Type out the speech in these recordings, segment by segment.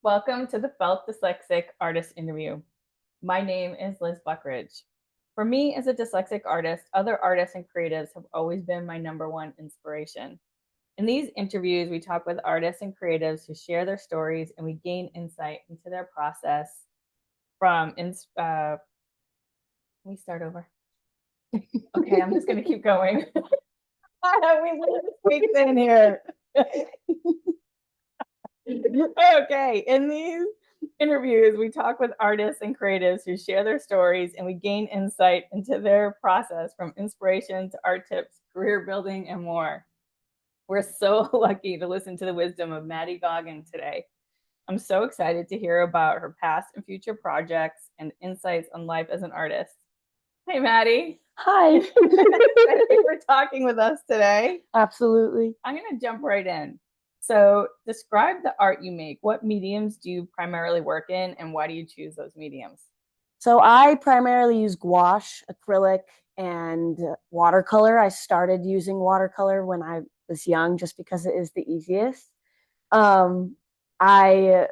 Welcome to the Felt Dyslexic Artist Interview. My name is Liz Buckridge. For me, as a dyslexic artist, other artists and creatives have always been my number one inspiration. In these interviews, we talk with artists and creatives who share their stories and we gain insight into their process from. Can we start over? Okay, I'm just going to keep going. We weeks in here. Okay, in these interviews, we talk with artists and creatives who share their stories and we gain insight into their process from inspiration to art tips, career building, and more. We're so lucky to listen to the wisdom of Maddy Goggin today. I'm so excited to hear about her past and future projects and insights on life as an artist. Hey, Maddy. Hi. Thank you for talking with us today. Absolutely. I'm going to jump right in. So, describe the art you make. What mediums do you primarily work in, and why do you choose those mediums? So I primarily use gouache, acrylic, and watercolor. I started using watercolor when I was young just because it is the easiest. Um, I,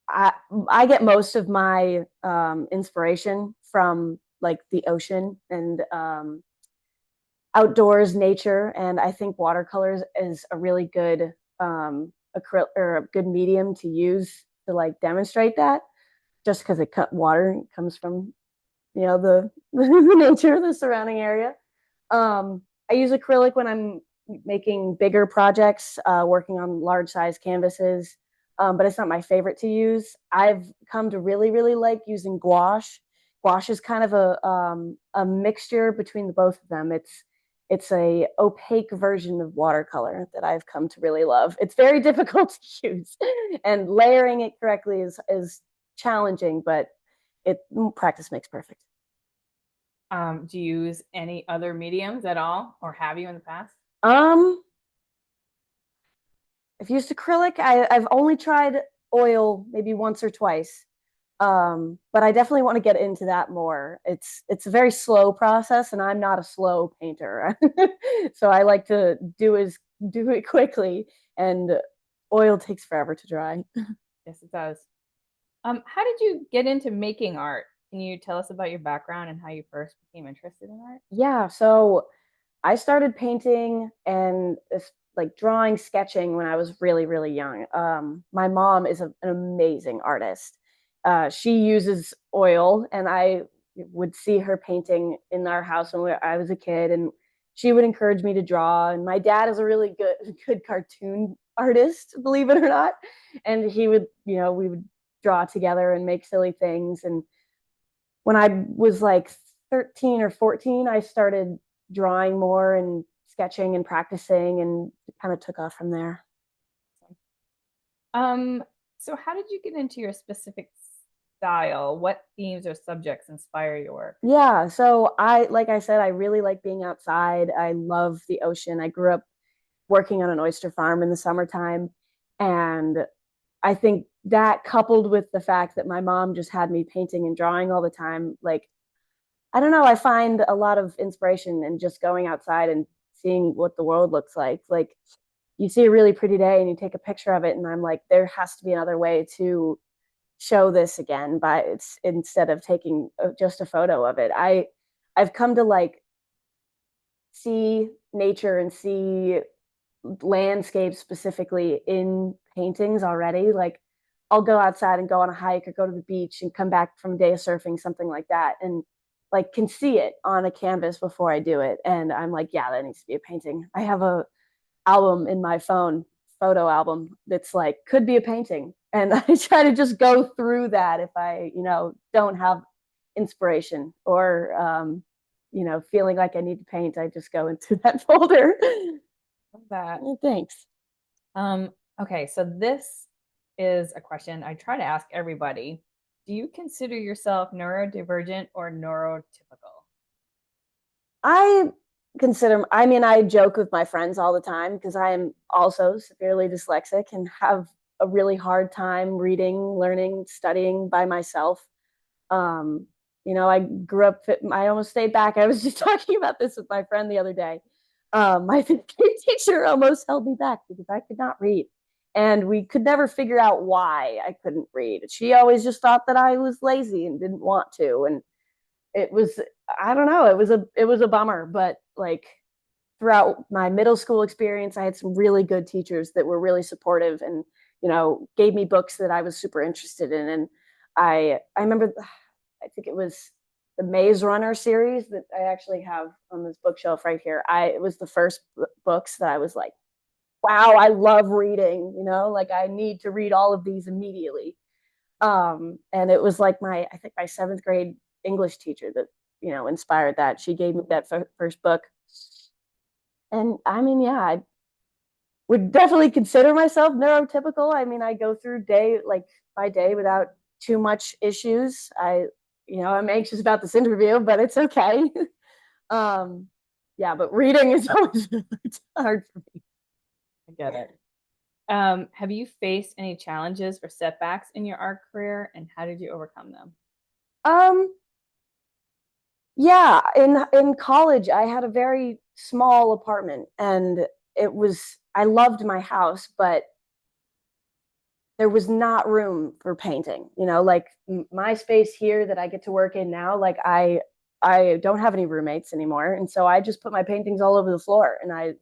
I I get most of my inspiration from like the ocean and outdoors nature, and I think watercolors is a really good acrylic or a good medium to use to like demonstrate that. Just because it cut water comes from the the nature of the surrounding area. I use acrylic when I'm making bigger projects, working on large size canvases, but it's not my favorite to use. I've come to really like using gouache. Gouache is kind of a mixture between the both of them. It's a opaque version of watercolor that I've come to really love. It's very difficult to use, and layering it correctly is challenging, but it practice makes perfect. Do you use any other mediums at all, or have you in the past? Um, I've used acrylic. I've only tried oil maybe once or twice. But I definitely want to get into that more. It's a very slow process, and I'm not a slow painter, so I like to do it quickly, and oil takes forever to dry. Yes, it does. How did you get into making art? Can you tell us about your background and how you first became interested in art? Yeah, so I started painting and like drawing, sketching when I was really young. My mom is an amazing artist. She uses oil, and I would see her painting in our house when I was a kid, and she would encourage me to draw. And my dad is a really good cartoon artist, believe it or not. And he would, we would draw together and make silly things. And when I was like 13 or 14, I started drawing more and sketching and practicing, and it kind of took off from there. Um, so how did you get into your specific style? What themes or subjects inspire your work? Yeah, so like I said, I really like being outside. I love the ocean. I grew up working on an oyster farm in the summertime, and I think that coupled with the fact that my mom just had me painting and drawing all the time, like I don't know, I find a lot of inspiration in just going outside and seeing what the world looks like. Like you see a really pretty day and you take a picture of it, and I'm like, there has to be another way to show this again, but it's instead of taking just a photo of it. I've come to like see nature and see landscapes specifically in paintings already. Like I'll go outside and go on a hike or go to the beach and come back from a day of surfing, something like that, and like can see it on a canvas before I do it. And I'm like, yeah, that needs to be a painting. I have a album in my phone, photo album that's like could be a painting. And I try to just go through that if I, don't have inspiration or feeling like I need to paint, I just go into that folder. Love that. Thanks. Um, okay, so this is a question I try to ask everybody. Do you consider yourself neurodivergent or neurotypical? I I mean, I joke with my friends all the time because I am also severely dyslexic and have a really hard time reading, learning, studying by myself. Um, I grew up, I almost stayed back. I was just talking about this with my friend the other day. My fifth grade teacher almost held me back because I could not read. And we could never figure out why I couldn't read. She always just thought that I was lazy and didn't want to. And it was, I don't know, it was a bummer, but like throughout my middle school experience, I had some really good teachers that were really supportive and, gave me books that I was super interested in. And I remember, I think it was the Maze Runner series that I actually have on this bookshelf right here. It was the first books that I was like, wow, I love reading, like I need to read all of these immediately. And it was like I think my seventh grade English teacher that, inspired that. She gave me that first book. And I mean, yeah, I would definitely consider myself neurotypical. I mean, I go through day like by day without too much issues. I'm anxious about this interview, but it's okay. um, yeah, but reading is always really hard for me. I get it. Have you faced any challenges or setbacks in your art career, and how did you overcome them? Um, yeah, in college, I had a very small apartment, and I loved my house, but there was not room for painting. Like my space here that I get to work in now, like I don't have any roommates anymore, and so I just put my paintings all over the floor, and I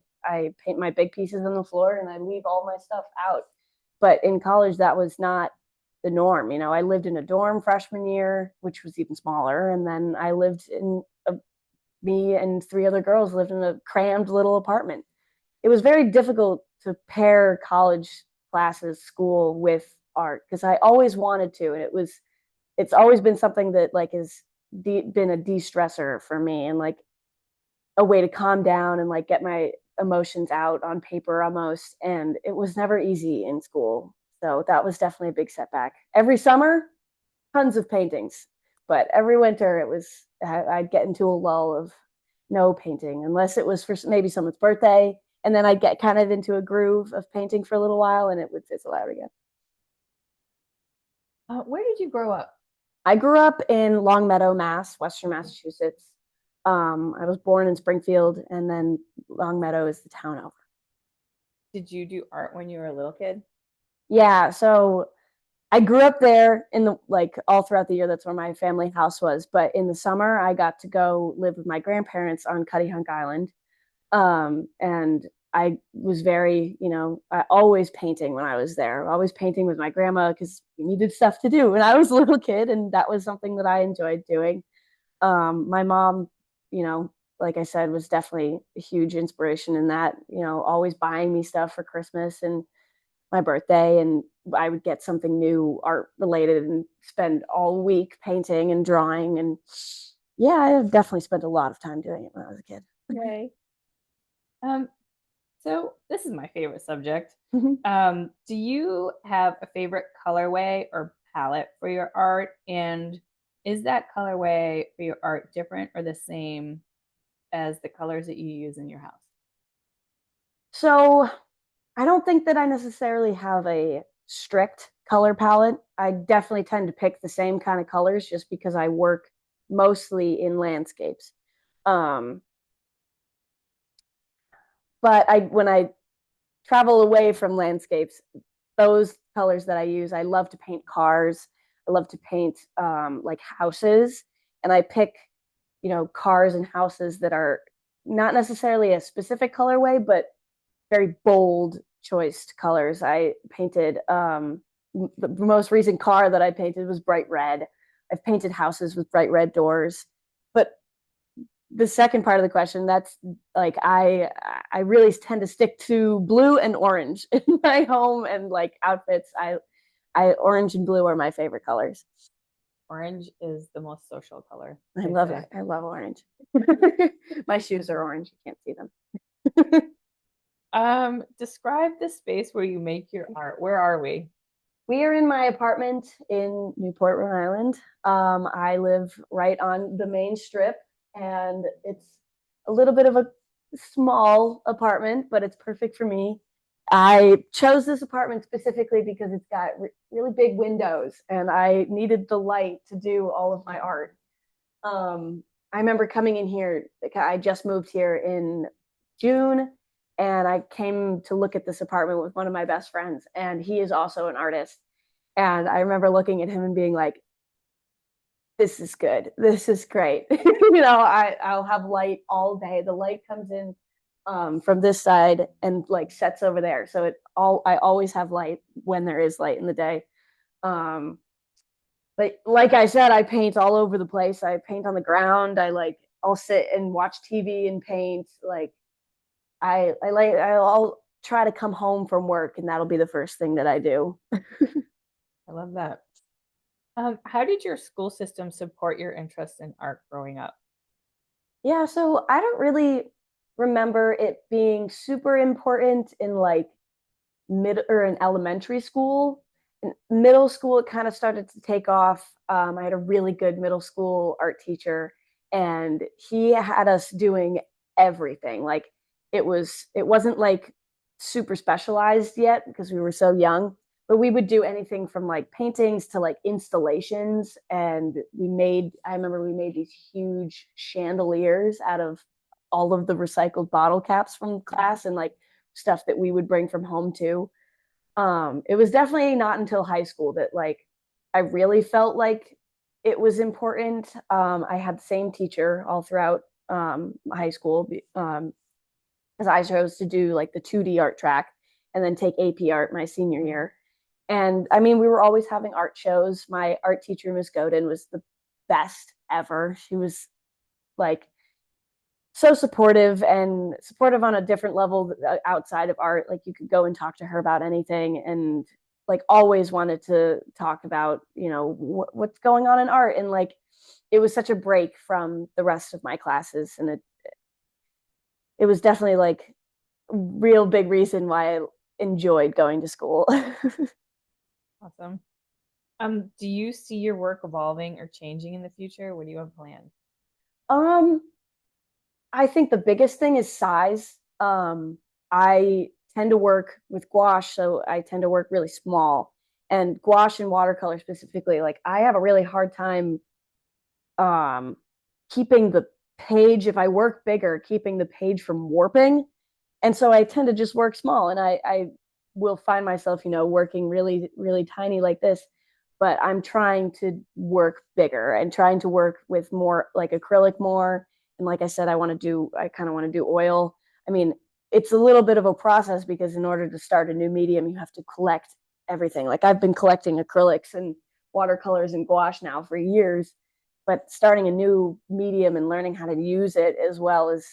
paint my big pieces on the floor, and I leave all my stuff out. But in college, that was not the norm. I lived in a dorm freshman year, which was even smaller, and then I lived me and three other girls lived in a crammed little apartment. It was very difficult to pair college classes, school with art because I always wanted to, and it's always been something that like has been a de-stressor for me and like a way to calm down and like get my emotions out on paper almost. And it was never easy in school, so that was definitely a big setback. Every summer, tons of paintings, but every winter I'd get into a lull of no painting unless it was for maybe someone's birthday, and then I'd get kind of into a groove of painting for a little while and it would fizzle out again. Where did you grow up? I grew up in Longmeadow, Mass, Western Massachusetts. I was born in Springfield, and then Longmeadow is the town over. Did you do art when you were a little kid? Yeah, so I grew up there in the like all throughout the year. That's where my family house was. But in the summer, I got to go live with my grandparents on Cuttyhunk Island. And I was I always painting when I was there. Always painting with my grandma because we needed stuff to do when I was a little kid, and that was something that I enjoyed doing. My mom, like I said, was definitely a huge inspiration in that. Always buying me stuff for Christmas and my birthday, and I would get something new art related and spend all week painting and drawing. And yeah, I definitely spent a lot of time doing it when I was a kid. Yay. Um, so this is my favorite subject. Mhm. Do you have a favorite colorway or palette for your art? And is that colorway for your art different or the same as the colors that you use in your house? So I don't think that I necessarily have a strict color palette. I definitely tend to pick the same kind of colors just because I work mostly in landscapes. Um, but when I travel away from landscapes, those colors that I use, I love to paint cars. I love to paint like houses, and I pick, cars and houses that are not necessarily a specific colorway, but very bold choiced colors. I painted the most recent car that I painted was bright red. I've painted houses with bright red doors, but the second part of the question, that's like I really tend to stick to blue and orange in my home and like outfits. I orange and blue are my favorite colors. Orange is the most social color, I they love say. it. I love orange. My shoes are orange. You can't see them. Describe the space where you make your art. Where are we? We are in my apartment in Newport, Rhode Island. I live right on the main strip, and it's a little bit of a small apartment, but it's perfect for me. I chose this apartment specifically because it's got really big windows, and I needed the light to do all of my art. I remember coming in here. Like, I just moved here in June, and I came to look at this apartment with one of my best friends, and he is also an artist. And I remember looking at him and being like, this is good. This is great. I'll have light all day. The light comes in from this side and like sets over there. So I always have light when there is light in the day. Um, but like I said, I paint all over the place. I paint on the ground. I'll sit and watch TV and paint. I'll try to come home from work and that'll be the first thing that I do. I love that. How did your school system support your interest in art growing up? Yeah, so I don't really remember it being super important in like mid or in elementary school. In middle school, it kind of started to take off. I had a really good middle school art teacher, and he had us doing everything. Like it wasn't like super specialized yet because we were so young, but we would do anything from like paintings to like installations. And I remember we made these huge chandeliers out of all of the recycled bottle caps from class and like stuff that we would bring from home too. It was definitely not until high school that like I really felt like it was important. I had the same teacher all throughout high school because I chose to do like the 2D art track and then take AP art my senior year. And I mean, we were always having art shows. My art teacher, Miss Godin, was the best ever. She was like so supportive on a different level outside of art. Like you could go and talk to her about anything, and like always wanted to talk about what's going on in art. And like it was such a break from the rest of my classes, and it was definitely like real big reason why I enjoyed going to school. Awesome. Do you see your work evolving or changing in the future? What do you have planned? um I think the biggest thing is size. I tend to work with gouache, so I tend to work really small. And gouache and watercolor specifically, like I have a really hard time um, keeping the page, if I work bigger, keeping the page from warping. And so I tend to just work small, and I will find myself, working really, really tiny like this. But I'm trying to work bigger and trying to work with more like acrylic more. And like I said, I kind of want to do oil. I mean, it's a little bit of a process because in order to start a new medium, you have to collect everything. Like I've been collecting acrylics and watercolors and gouache now for years, but starting a new medium and learning how to use it as well is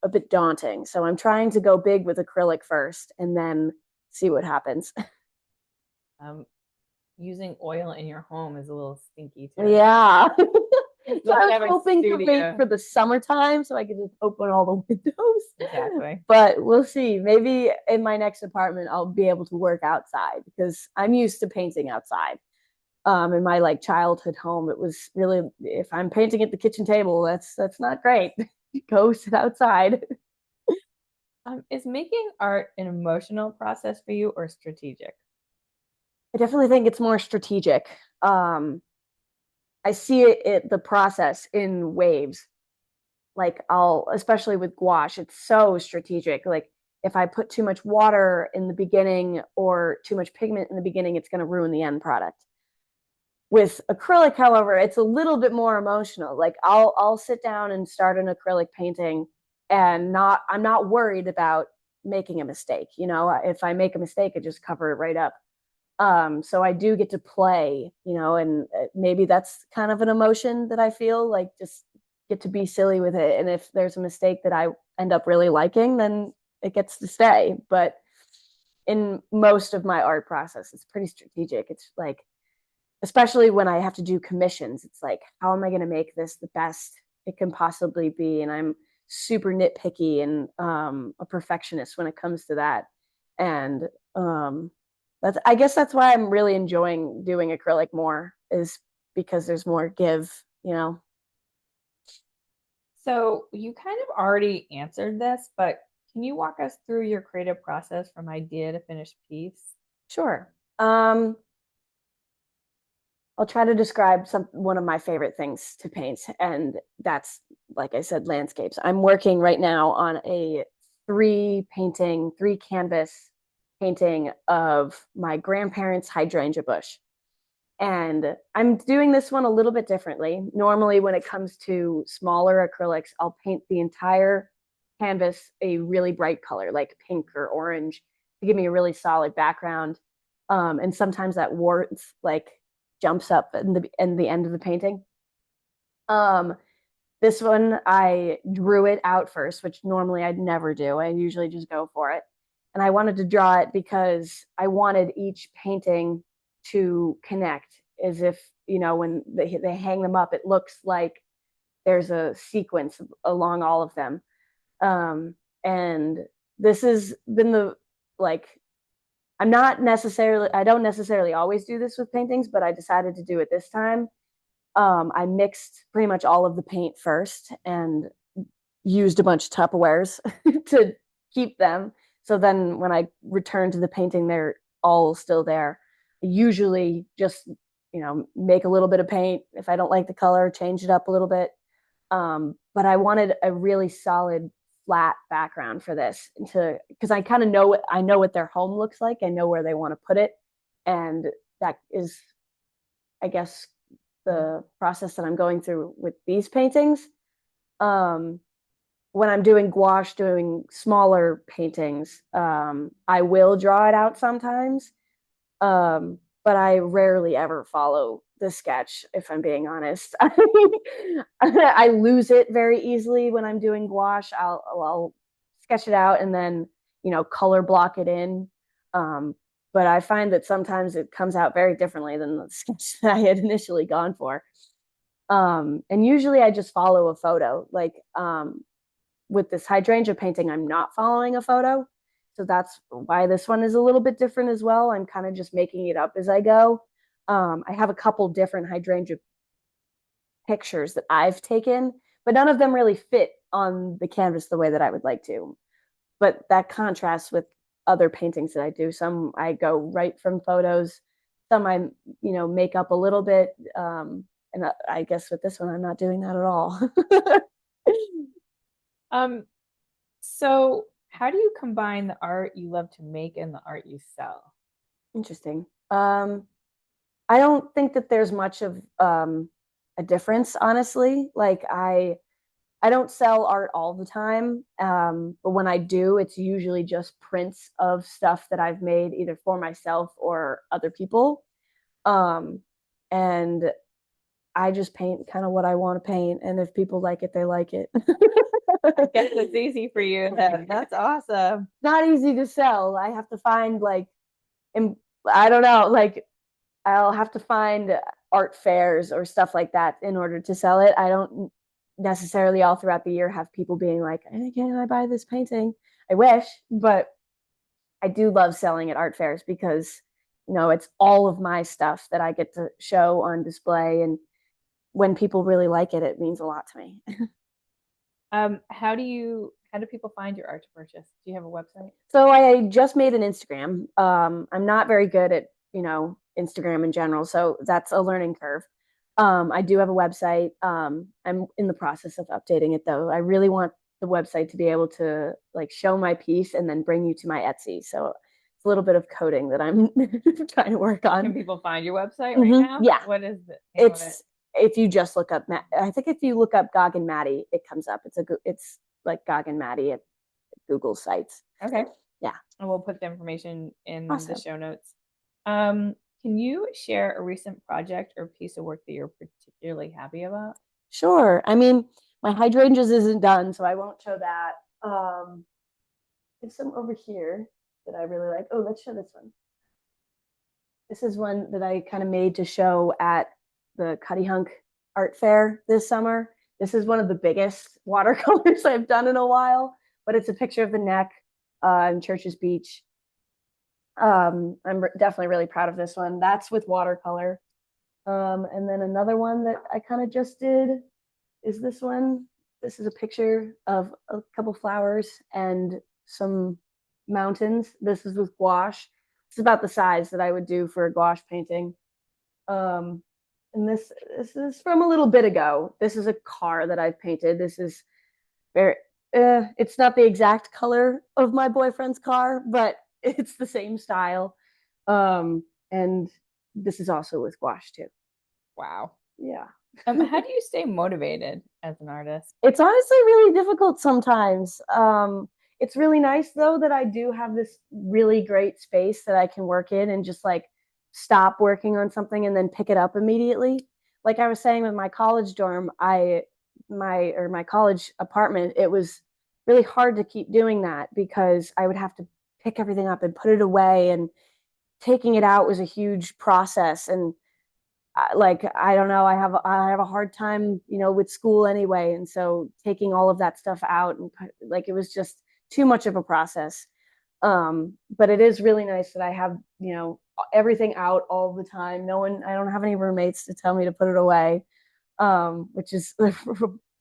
a bit daunting. So I'm trying to go big with acrylic first and then see what happens. Um, Using oil in your home is a little stinky too. Yeah. So You have I to was have a hoping to wait studio. for the summertime so I could just open all the windows. Exactly. But we'll see. Maybe in my next apartment I'll be able to work outside because I'm used to painting outside. In my like childhood home, it was really, if I'm painting at the kitchen table, that's not great. Go sit outside. Is making art an emotional process for you or strategic? I definitely think it's more strategic. Um, I see the process in waves. Like especially with gouache, it's so strategic. Like if I put too much water in the beginning or too much pigment in the beginning, it's going to ruin the end product. With acrylic, however, it's a little bit more emotional. Like I'll sit down and start an acrylic painting and I'm not worried about making a mistake. If I make a mistake, I just cover it right up. So I do get to play, and maybe that's kind of an emotion that I feel like just get to be silly with it. And if there's a mistake that I end up really liking, then it gets to stay. But in most of my art process, it's pretty strategic. It's like, especially when I have to do commissions, it's like, how am I going to make this the best it can possibly be? And I'm super nitpicky and a perfectionist when it comes to that. And I guess that's why I'm really enjoying doing acrylic more is because there's more give. So you kind of already answered this, but can you walk us through your creative process from idea to finished piece? Sure. I'll try to describe one of my favorite things to paint, and that's, like I said, landscapes. I'm working right now on a three canvas painting of my grandparents' hydrangea bush. And I'm doing this one a little bit differently. Normally, when it comes to smaller acrylics, I'll paint the entire canvas a really bright color, like pink or orange, to give me a really solid background. And sometimes that warmth like jumps up in the end of the painting. Um, this one I drew it out first, which normally I'd never do. I usually just go for it. And I wanted to draw it because I wanted each painting to connect as if, you know, when they hang them up, it looks like there's a sequence along all of them. Um, and this has been the like I don't necessarily always do this with paintings, but I decided to do it this time. I mixed pretty much all of the paint first and used a bunch of Tupperwares to keep them. So then when I return to the painting, they're all still there. I usually just, you know, make a little bit of paint. If I don't like the color, change it up a little bit. But I wanted a really solid flat background for this to because I know what their home looks like. I know where they want to put it. And that is, I guess, the process that I'm going through with these paintings. Um, when I'm doing gouache, doing smaller paintings, I will draw it out sometimes, but I rarely ever follow the sketch, if I'm being honest. I lose it very easily when I'm doing gouache. I'll sketch it out and then, you know, color block it in. Um, but I find that sometimes it comes out very differently than the sketch that I had initially gone for. And usually I just follow a photo. With this hydrangea painting, I'm not following a photo. So that's why this one is a little bit different as well. I'm kind of just making it up as I go. I have a couple different hydrangea pictures that I've taken, but none of them really fit on the canvas the way that I would like to. But that contrasts with other paintings that I do. Some I go right from photos, some I, you know, make up a little bit. And I guess with this one, I'm not doing that at all. Um, so how do you combine the art you love to make and the art you sell? Interesting. I don't think that there's much of a difference, honestly. I don't sell art all the time, but when I do, it's usually just prints of stuff that I've made either for myself or other people. Um, and I just paint kind of what I want to paint, and if people like it, they like it. I guess it's easy for you then. That's awesome. Not easy to sell. I have to find I don't know, like I'll have to find art fairs or stuff like that in order to sell it. I don't necessarily all throughout the year have people being like, hey, can I buy this painting? I wish, but I do love selling at art fairs because, you know, it's all of my stuff that I get to show on display. And when people really like it, it means a lot to me. How do people find your art to purchase? Do you have a website? So I just made an Instagram. I'm not very good at, you know, Instagram in general, so that's a learning curve. I do have a website. I'm in the process of updating it though. I really want the website to be able to like show my piece and then bring you to my Etsy. So it's a little bit of coding that I'm trying to work Can on. people find your website right now? Yeah, What is the name of it? it's if you just look up, I think if you look up Goggin Maddy, it comes up. It's like Goggin Maddy at Google sites. Okay. Yeah. And we'll put the information in the Awesome. show notes. Can you share a recent project or piece of work that you're particularly happy about? Sure. I mean, my hydrangeas isn't done, so I won't show that. There's some over here that I really like. Oh, let's show this one. This is one that I kind of made to show at the Cuddy Hunk Art Fair this summer. This is one of the biggest watercolors I've done in a while, but it's a picture of the neck in Church's Beach. I'm definitely really proud of this one. That's with watercolor. And then another one that I kind of just did is this one. This is a picture of a couple flowers and some mountains. This is with gouache. It's about the size that I would do for a gouache painting. Um, and this is from a little bit ago. This is a car that I've painted. This is very it's not the exact color of my boyfriend's car, but it's the same style. And this is also with gouache too. Wow. Yeah. How do you stay motivated as an artist? It's honestly really difficult sometimes. It's really nice though that I do have this really great space that I can work in and just like stop working on something and then pick it up immediately. Like I was saying with my college dorm, my college apartment, it was really hard to keep doing that because I would have to pick everything up and put it away, and taking it out was a huge process. And like I don't know, I have a hard time, with school anyway, and so taking all of that stuff out and like it was just too much of a process. But it is really nice that I have, everything out all the time. I don't have any roommates to tell me to put it away, which is a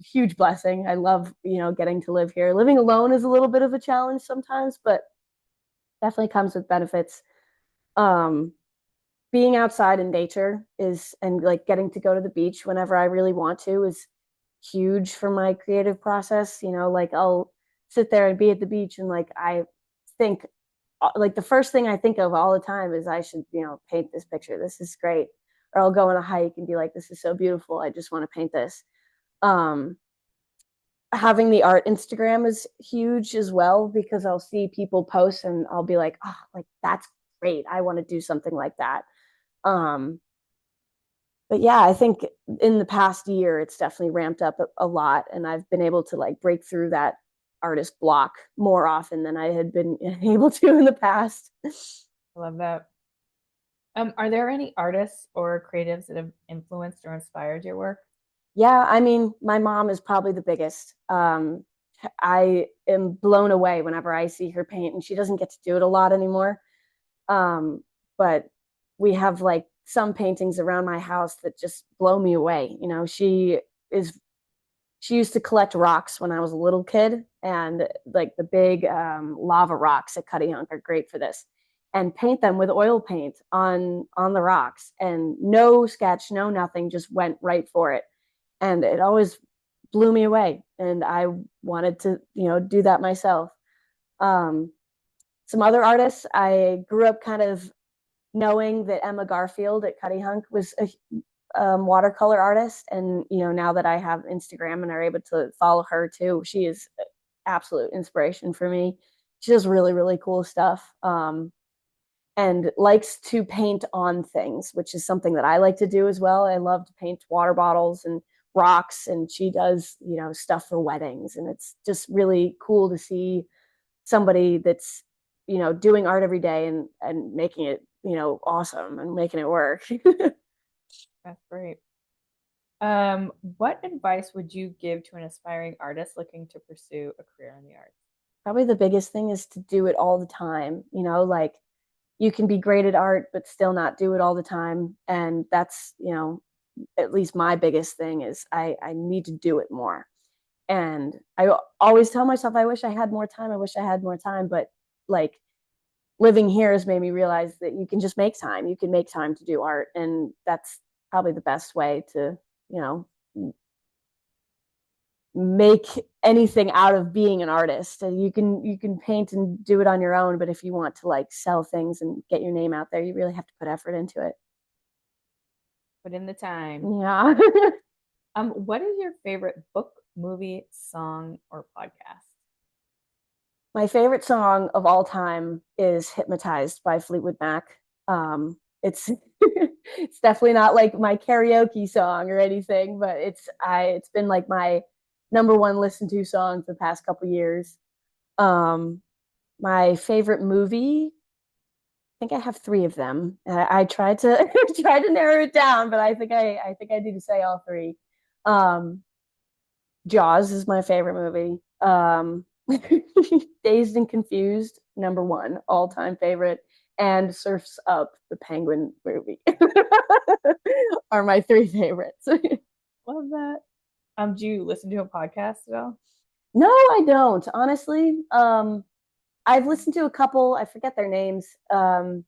huge blessing. I love, getting to live here. Living alone is a little bit of a challenge sometimes, but definitely comes with benefits. um Being outside in nature is, and like getting to go to the beach whenever I really want to, is huge for my creative process. Like I'll sit there and be at the beach, and like I think, like the first thing I think of all the time is I should, paint this picture. This is great. Or I'll go on a hike and be like, this is so beautiful. I just want to paint this. Um, Having the art Instagram is huge as well, because I'll see people post and I'll be like, oh, like that's great. I want to do something like that. Um, but yeah, I think in the past year, it's definitely ramped up a lot, and I've been able to like break through that artist block more often than I had been able to in the past. I love that. Are there any artists or creatives that have influenced or inspired your work? Yeah, I mean, my mom is probably the biggest. I am blown away whenever I see her paint, and she doesn't get to do it a lot anymore. Um, but we have like some paintings around my house that just blow me away. Is she used to collect rocks when I was a little kid, and like the big lava rocks at Cuttyhunk are great for this. And paint them with oil paint on the rocks, and no sketch, no nothing, just went right for it. And it always blew me away, and I wanted to, do that myself. Um, some other artists, I grew up kind of knowing that Emma Garfield at Cuttyhunk was a watercolor artist, and now that I have Instagram and are able to follow her too, she is absolute inspiration for me. She does really really cool stuff, and likes to paint on things, which is something that I like to do as well. I love to paint water bottles and rocks, and she does stuff for weddings, and it's just really cool to see somebody that's doing art every day and making it awesome and making it work. That's great. What advice would you give to an aspiring artist looking to pursue a career in the arts? Probably the biggest thing is to do it all the time. Like you can be great at art but still not do it all the time, and that's at least my biggest thing is I need to do it more. And I always tell myself I wish I had more time, I wish I had more time, but like living here has made me realize that you can just make time. You can make time to do art, and that's probably the best way to you know make anything out of being an artist. And you can paint and do it on your own, but if you want to like sell things and get your name out there, you really have to put effort into it. Put in the time. Yeah. What is your favorite book, movie, song, or podcast? My favorite song of all time is Hypnotized by Fleetwood Mac. It's it's definitely not like my karaoke song or anything, but it's been like my number one listen to song for the past couple years. Um, my favorite movie, I think I have three of them. I tried to try to narrow it down, but I think I need to say all three. Um, Jaws is my favorite movie. Dazed and Confused, number one, all time favorite, and Surfs Up, the Penguin movie, are my three favorites. Love that. Do you listen to a podcast at all? No, I don't, honestly. I've listened to a couple, I forget their names. I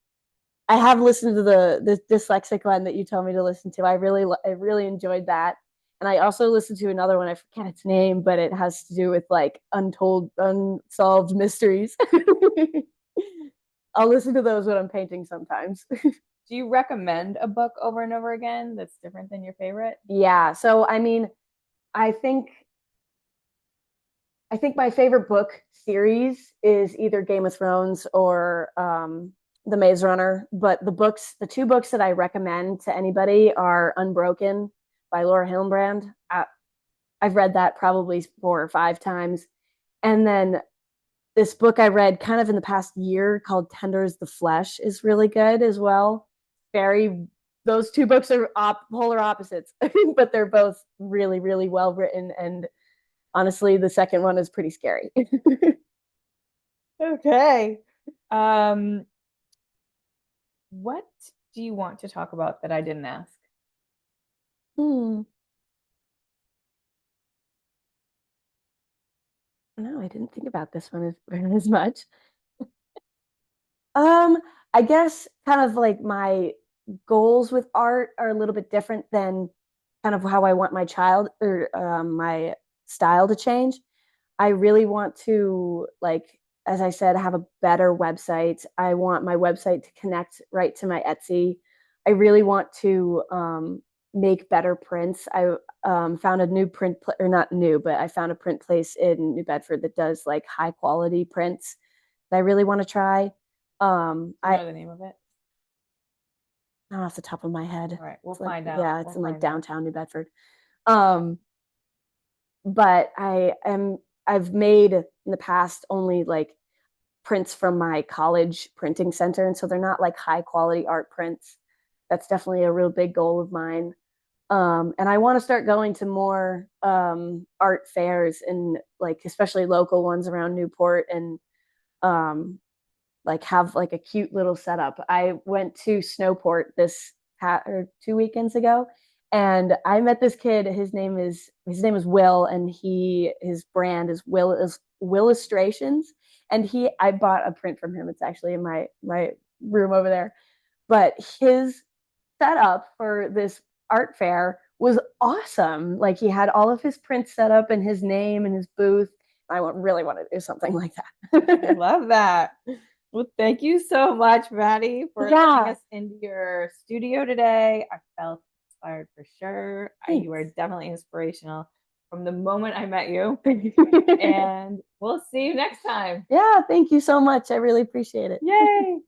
have listened to the dyslexic one that you told me to listen to. I really enjoyed that. And I also listened to another one, I forget its name, but it has to do with like unsolved mysteries. I'll listen to those when I'm painting sometimes. Do you recommend a book over and over again that's different than your favorite? Yeah. So I mean, I think I think my favorite book series is either Game of Thrones or The Maze Runner. But the two books that I recommend to anybody are Unbroken by Laura Hillenbrand. I've read that probably 4 or 5 times. And then this book I read kind of in the past year called Tender as the Flesh is really good as well. Very, those two books are polar opposites, but they're both really, really well written. And honestly, the second one is pretty scary. Okay. Um, what do you want to talk about that I didn't ask? Hmm. No, I didn't think about this one as much. Um, I guess kind of like my goals with art are a little bit different than kind of how I want my child or my style to change. I really want to, like, as I said, have a better website. I want my website to connect right to my Etsy. I really want to make better prints. I found a new or not new, but I found a print place in New Bedford that does like high quality prints that I really want to try. Do you I know the name of it? Not off the top of my head. All right, we'll It's like, find out. yeah, it's We'll in like find out. downtown New Bedford. Um, but I've made in the past only like prints from my college printing center, and so they're not like high quality art prints. That's definitely a real big goal of mine. And I want to start going to more art fairs and like especially local ones around Newport and um, like have like a cute little setup. I went to Snowport this or 2 weekends ago, and I met this kid. His name is Will, and his brand is Will Illustrations. And I bought a print from him. It's actually in my room over there. But his setup for this art fair was awesome. Like he had all of his prints set up and his name and his booth. Really want to do something like I that. love that. Well, thank you so much, Maddie, for letting Yeah, us into your studio today. I felt inspired for sure. You thanks. are definitely inspirational from the moment I met you. And we'll see you next time. Yeah, thank you so much. I really appreciate it. Yay!